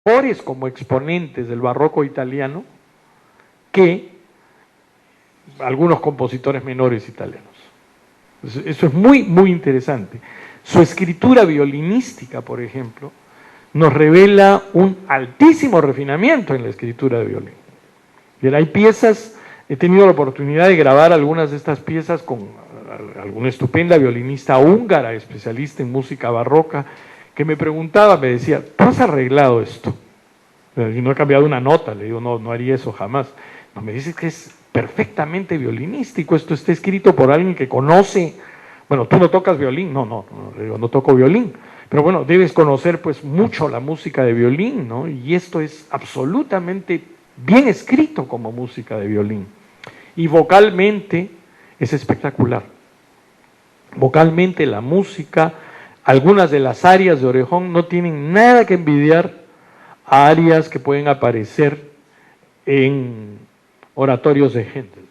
mejores como exponentes del barroco italiano que algunos compositores menores italianos. Eso es muy, muy interesante. Su escritura violinística, por ejemplo, nos revela un altísimo refinamiento en la escritura de violín. Bien, hay piezas, he tenido la oportunidad de grabar algunas de estas piezas con alguna estupenda violinista húngara, especialista en música barroca, que me preguntaba, me decía, ¿tú has arreglado esto? Y no he cambiado una nota, le digo, no, no haría eso jamás. No, me dice que es perfectamente violinístico, esto está escrito por alguien que conoce, bueno, tú no tocas violín, no, le digo, no toco violín, pero bueno, debes conocer pues mucho la música de violín, ¿no? Y esto es absolutamente bien escrito como música de violín. Y vocalmente es espectacular. Vocalmente la música, algunas de las arias de Orejón no tienen nada que envidiar a arias que pueden aparecer en oratorios de Händel.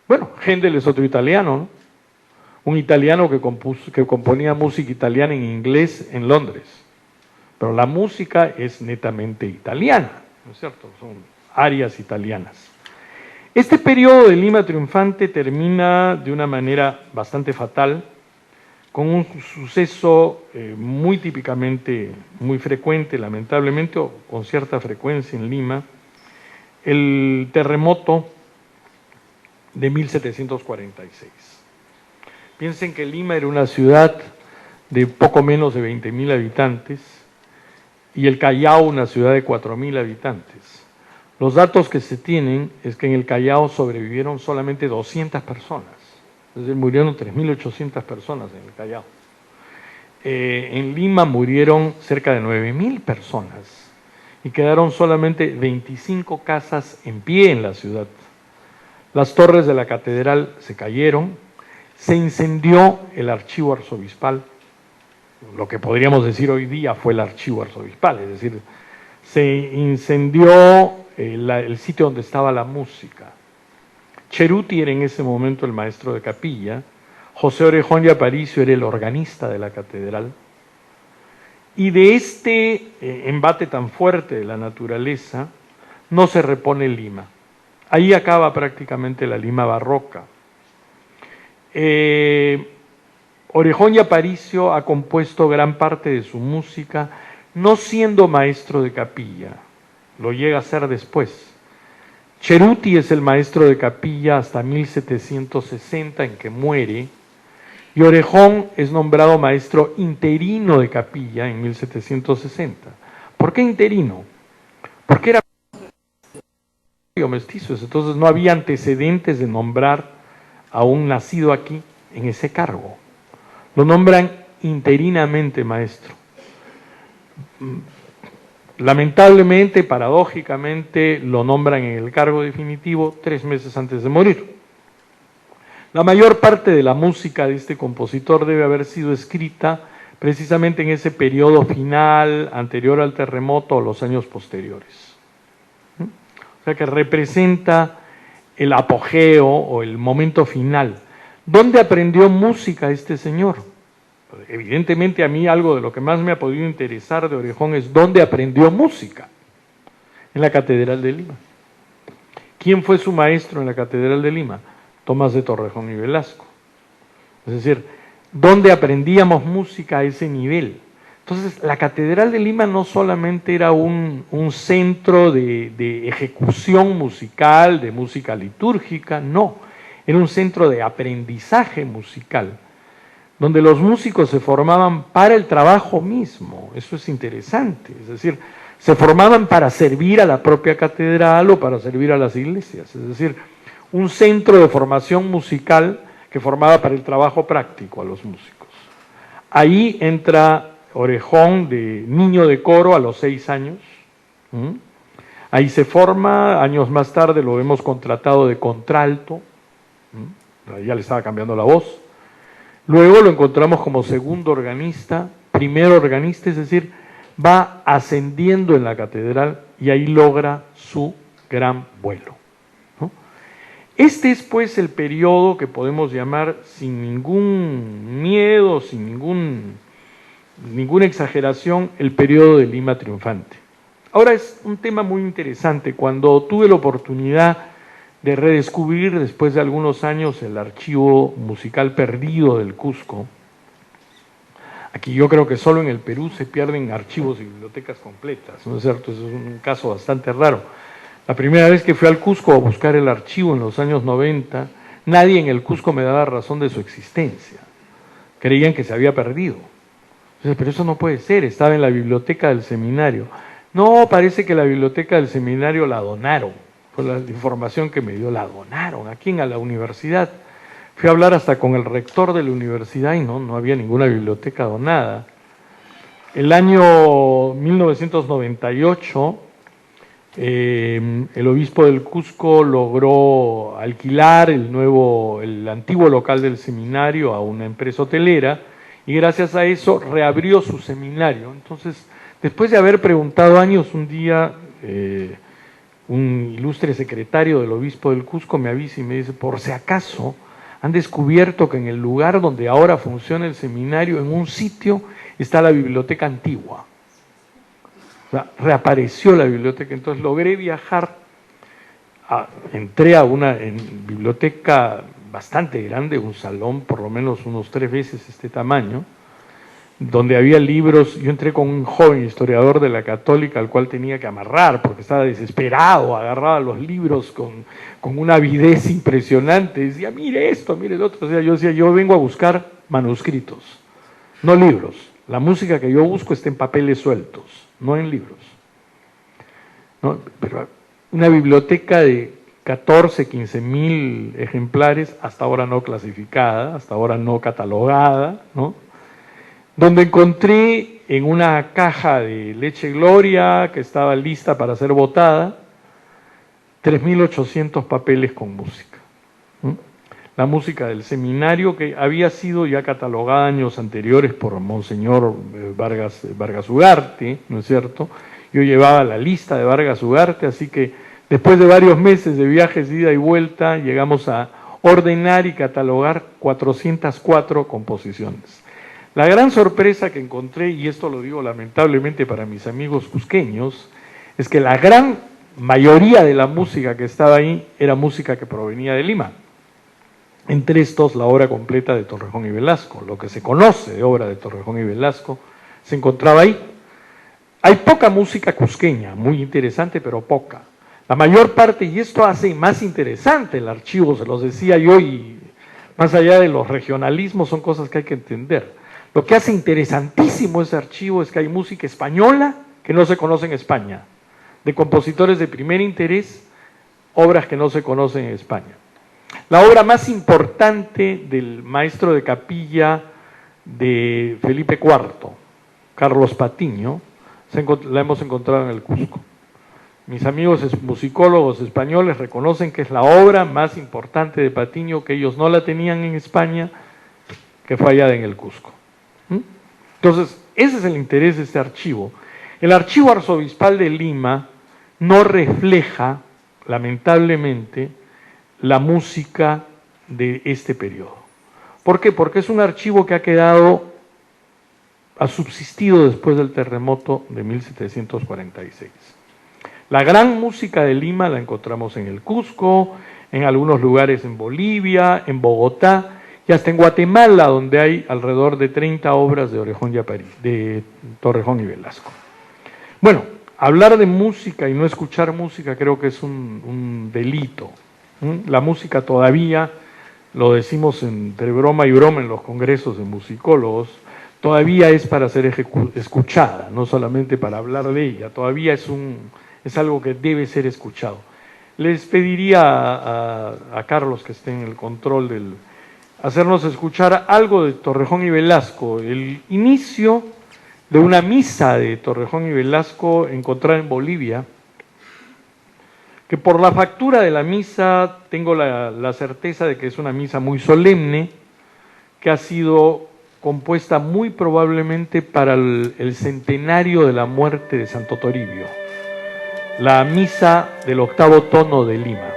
Bueno, Händel es otro italiano, ¿no? Un italiano que componía música italiana en inglés en Londres. Pero la música es netamente italiana, ¿no es cierto? Son arias italianas. Este periodo de Lima triunfante termina de una manera bastante fatal, con un suceso muy típicamente, muy frecuente, lamentablemente, o con cierta frecuencia en Lima, el terremoto de 1746. Piensen que Lima era una ciudad de poco menos de 20.000 habitantes y el Callao una ciudad de 4.000 habitantes. Los datos que se tienen es que en el Callao sobrevivieron solamente 200 personas, es decir, murieron 3.800 personas en el Callao. En Lima murieron cerca de 9.000 personas y quedaron solamente 25 casas en pie en la ciudad. Las torres de la catedral se cayeron, se incendió el archivo arzobispal, lo que podríamos decir hoy día fue el archivo arzobispal, es decir, se incendió el sitio donde estaba la música. Ceruti era en ese momento el maestro de capilla, José Orejón y Aparicio era el organista de la catedral, y de este embate tan fuerte de la naturaleza no se repone Lima. Ahí acaba prácticamente la Lima barroca. Orejón y Aparicio ha compuesto gran parte de su música, no siendo maestro de capilla, lo llega a ser después. Ceruti es el maestro de capilla hasta 1760, en que muere, y Orejón es nombrado maestro interino de capilla en 1760. ¿Por qué interino? Porque era mestizos, entonces no había antecedentes de nombrar a un nacido aquí en ese cargo. Lo nombran interinamente maestro. Lamentablemente, paradójicamente, lo nombran en el cargo definitivo 3 meses antes de morir. La mayor parte de la música de este compositor debe haber sido escrita precisamente en ese periodo final, anterior al terremoto o los años posteriores. O sea que representa el apogeo o el momento final. ¿Dónde aprendió música este señor? Evidentemente a mí algo de lo que más me ha podido interesar de Orejón es dónde aprendió música. En la Catedral de Lima. ¿Quién fue su maestro en la Catedral de Lima? Tomás de Torrejón y Velasco. Es decir, ¿dónde aprendíamos música a ese nivel? Entonces, la Catedral de Lima no solamente era un centro de ejecución musical, de música litúrgica, no. Era un centro de aprendizaje musical, donde los músicos se formaban para el trabajo mismo. Eso es interesante. Es decir, se formaban para servir a la propia catedral o para servir a las iglesias. Es decir, un centro de formación musical que formaba para el trabajo práctico a los músicos. Ahí entra Orejón de niño de coro a los 6 años. Ahí se forma, años más tarde lo vemos contratado de contralto. Ya le estaba cambiando la voz. Luego lo encontramos como segundo organista, primer organista, es decir, va ascendiendo en la catedral y ahí logra su gran vuelo. Este es pues el periodo que podemos llamar sin ningún miedo, sin ningún ninguna exageración, el periodo de Lima triunfante. Ahora es un tema muy interesante. Cuando tuve la oportunidad de redescubrir después de algunos años el archivo musical perdido del Cusco, aquí yo creo que solo en el Perú se pierden archivos y bibliotecas completas, ¿no es cierto? Eso es un caso bastante raro. La primera vez que fui al Cusco a buscar el archivo en los años 90, nadie en el Cusco me daba razón de su existencia. Creían que se había perdido. Entonces, pero eso no puede ser, estaba en la biblioteca del seminario. No, parece que la biblioteca del seminario la donaron. Fue la información que me dio, la donaron. ¿A quién? A la universidad. Fui a hablar hasta con el rector de la universidad y no había ninguna biblioteca donada. El año 1998, el obispo del Cusco logró alquilar el antiguo local del seminario a una empresa hotelera y gracias a eso reabrió su seminario. Entonces, después de haber preguntado años, un día un ilustre secretario del obispo del Cusco me avisa y me dice, por si acaso han descubierto que en el lugar donde ahora funciona el seminario, en un sitio, está la biblioteca antigua. O sea, reapareció la biblioteca. Entonces logré viajar, entré a una biblioteca bastante grande, un salón por lo menos unos 3 veces este tamaño, donde había libros. Yo entré con un joven historiador de la Católica al cual tenía que amarrar porque estaba desesperado, agarraba los libros con una avidez impresionante, decía, mire esto, mire el otro. O sea, yo decía, yo vengo a buscar manuscritos, no libros. La música que yo busco está en papeles sueltos, no en libros. ¿No? Pero una biblioteca de 14, 15 mil ejemplares, hasta ahora no clasificada, hasta ahora no catalogada, ¿no? Donde encontré en una caja de leche Gloria que estaba lista para ser botada, 3.800 papeles con música. La música del seminario que había sido ya catalogada años anteriores por Monseñor Vargas Ugarte, ¿no es cierto? Yo llevaba la lista de Vargas Ugarte, así que después de varios meses de viajes de ida y vuelta, llegamos a ordenar y catalogar 404 composiciones. La gran sorpresa que encontré, y esto lo digo lamentablemente para mis amigos cusqueños, es que la gran mayoría de la música que estaba ahí era música que provenía de Lima. Entre estos, la obra completa de Torrejón y Velasco, lo que se conoce de obra de Torrejón y Velasco, se encontraba ahí. Hay poca música cusqueña, muy interesante, pero poca. La mayor parte, y esto hace más interesante el archivo, se los decía yo, y más allá de los regionalismos, son cosas que hay que entender. Lo que hace interesantísimo ese archivo es que hay música española que no se conoce en España, de compositores de primer interés, obras que no se conocen en España. La obra más importante del maestro de capilla de Felipe IV, Carlos Patiño, la hemos encontrado en el Cusco. Mis amigos musicólogos españoles reconocen que es la obra más importante de Patiño, que ellos no la tenían en España, que fue hallada en el Cusco. Entonces, ese es el interés de este archivo. El archivo arzobispal de Lima no refleja, lamentablemente, la música de este periodo. ¿Por qué? Porque es un archivo que ha subsistido después del terremoto de 1746. La gran música de Lima la encontramos en el Cusco, en algunos lugares en Bolivia, en Bogotá, y hasta en Guatemala, donde hay alrededor de 30 obras de Torrejón y Velasco. Bueno, hablar de música y no escuchar música creo que es un delito. La música todavía, lo decimos entre broma y broma en los congresos de musicólogos, todavía es para ser escuchada, no solamente para hablar de ella, todavía es algo que debe ser escuchado. Les pediría a Carlos, que esté en el control hacernos escuchar algo de Torrejón y Velasco, el inicio de una misa de Torrejón y Velasco encontrada en Bolivia, que por la factura de la misa tengo la certeza de que es una misa muy solemne, que ha sido compuesta muy probablemente para el centenario de la muerte de Santo Toribio, la misa del 8º tono de Lima.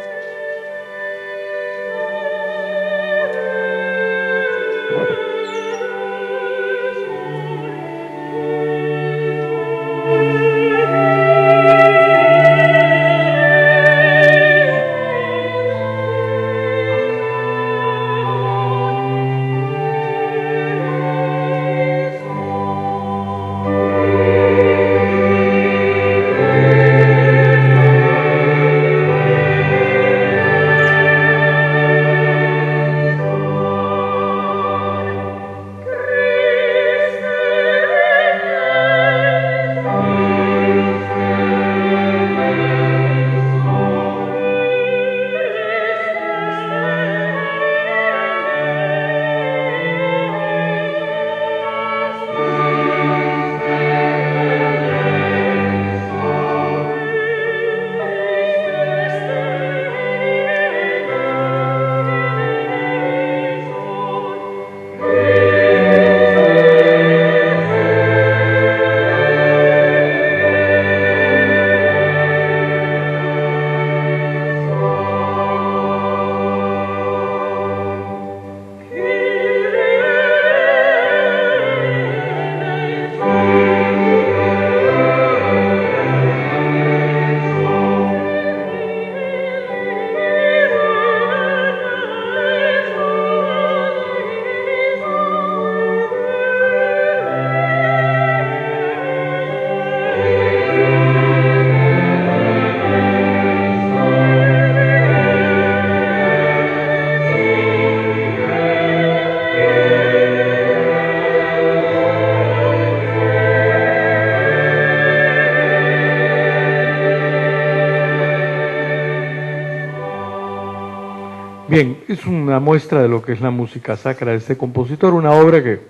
Bien, es una muestra de lo que es la música sacra de este compositor, una obra que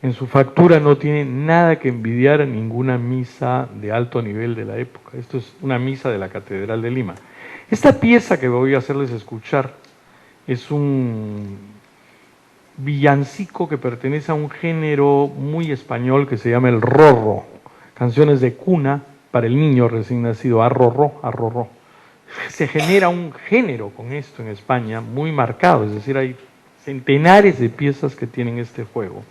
en su factura no tiene nada que envidiar a ninguna misa de alto nivel de la época. Esto es una misa de la Catedral de Lima. Esta pieza que voy a hacerles escuchar es un villancico que pertenece a un género muy español que se llama el rorro, canciones de cuna para el niño recién nacido, arrorró, arrorró. Se genera un género con esto en España muy marcado, es decir, hay centenares de piezas que tienen este juego,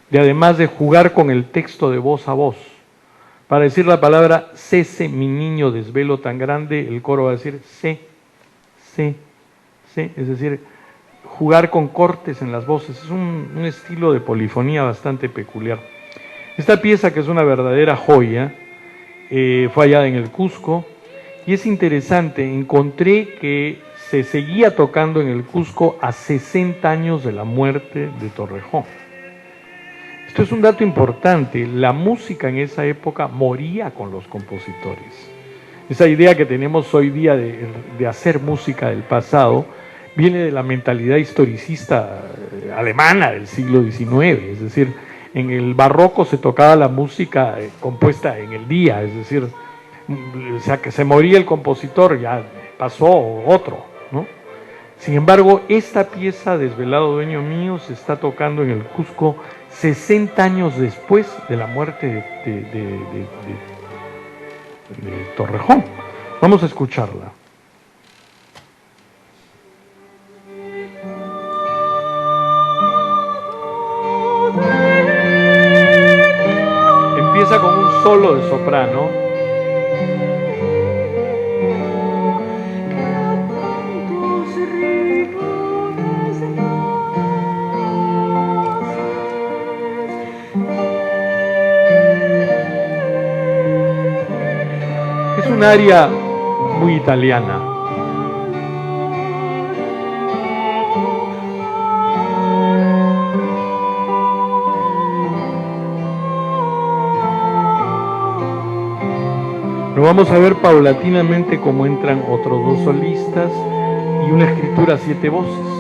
de además de jugar con el texto de voz a voz. Para decir la palabra cese mi niño desvelo tan grande, el coro va a decir se, es decir, jugar con cortes en las voces. Es un estilo de polifonía bastante peculiar. Esta pieza, que es una verdadera joya, fue hallada en el Cusco, y es interesante, encontré que se seguía tocando en el Cusco a 60 años de la muerte de Torrejón. Esto es un dato importante, la música en esa época moría con los compositores. Esa idea que tenemos hoy día de hacer música del pasado viene de la mentalidad historicista alemana del siglo XIX, es decir, en el barroco se tocaba la música compuesta en el día, es decir, o sea, que se moría el compositor, ya pasó otro, ¿no? Sin embargo, esta pieza, Desvelado Dueño Mío, se está tocando en el Cusco 60 años después de la muerte de Torrejón. Vamos a escucharla. Empieza con un solo de soprano. Es un aria muy italiana. Lo vamos a ver paulatinamente cómo entran otros dos solistas y una escritura a 7 voces.